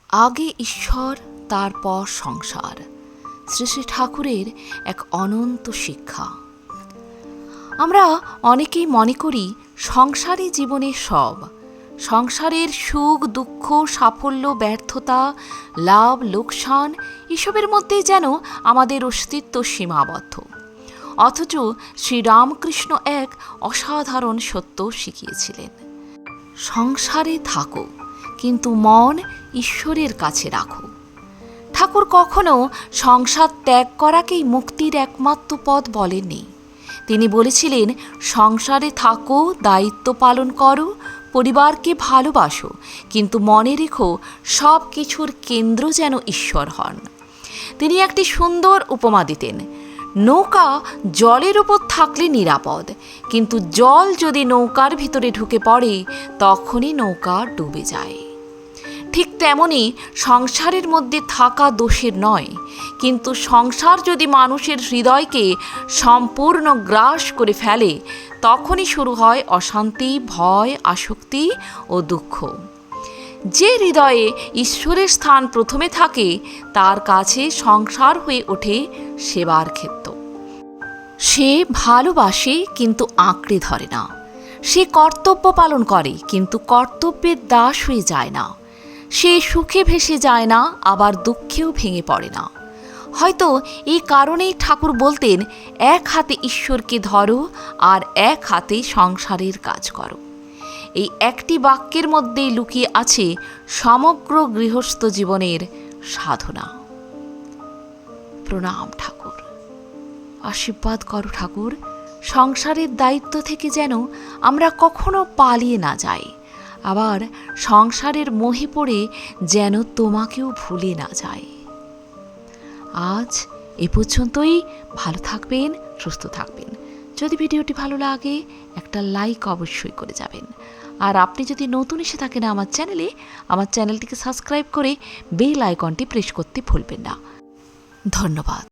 আগে ঈশ্বর, তারপর সংসার। শ্রী শ্রী ঠাকুরের এক অনন্ত শিক্ষা। আমরা অনেকেই মনে করি সংসারই জীবনের সব। সংসারের সুখ দুঃখ, সাফল্য ব্যর্থতা, লাভ লোকসান এসবের মধ্যেই যেন আমাদের অস্তিত্ব সীমাবদ্ধ। অথচ শ্রীরামকৃষ্ণ এক অসাধারণ সত্য শিখিয়েছিলেন। সংসারে থাকো, কিন্তু মন ঈশ্বরের কাছে রাখো। ঠাকুর কখনো সংসার ত্যাগ করাকেই মুক্তির একমাত্র পথ বলেননি। তিনি বলেছিলেন, সংসারে থাকো, দায়িত্ব পালন করো, পরিবারকে ভালোবাসো, কিন্তু মনে রেখো সব কিছুর কেন্দ্র যেন ঈশ্বর হন। তিনি একটি সুন্দর উপমা দিতেন। নৌকা জলের উপর থাকলে নিরাপদ, কিন্তু জল যদি নৌকার ভিতরে ঢুকে পড়ে তখনই নৌকা ডুবে যায়। ঠিক তেমনি সংসারের মধ্যে থাকা দোষের নয়, কিন্তু সংসার যদি মানুষের হৃদয়কে সম্পূর্ণ গ্রাস করে ফেলে তখনই শুরু হয় অশান্তি, ভয়, আসক্তি ও দুঃখ। যে হৃদয়ে ঈশ্বরের স্থান প্রথমে থাকে তার কাছে সংসার হয়ে ওঠে সেবার ক্ষেত্র। সে ভালোবাসে কিন্তু আঁকড়ে ধরে না। সে কর্তব্য পালন করে কিন্তু কর্তব্যের দাস হয়ে যায় না। সে সুখে ভেসে যায় না, আবার দুঃখেও ভেঙে পড়ে না। হয়তো এই কারণেই ঠাকুর বলতেন, এক হাতে ঈশ্বরকে ধরো আর এক হাতে সংসারের কাজ করো। এই একটি বাক্যের মধ্যেই লুকিয়ে আছে সমগ্র গৃহস্থ জীবনের সাধনা। প্রণাম ঠাকুর। আশীর্বাদ করো ঠাকুর, সংসারের দায়িত্ব থেকে যেন আমরা কখনো পালিয়ে না যাই, আবার সংসারের মোহে পড়ে যেন তোমাকেও ভুলে না যাই। আজ এ পর্যন্তই। ভালো থাকবেন, সুস্থ থাকবেন। যদি ভিডিওটি ভালো লাগে একটা লাইক অবশ্যই করে যাবেন। আর আপনি যদি নতুন এসে থাকেন আমার চ্যানেলটিকে সাবস্ক্রাইব করে বেল আইকনটি প্রেস করতে ভুলবেন না। ধন্যবাদ।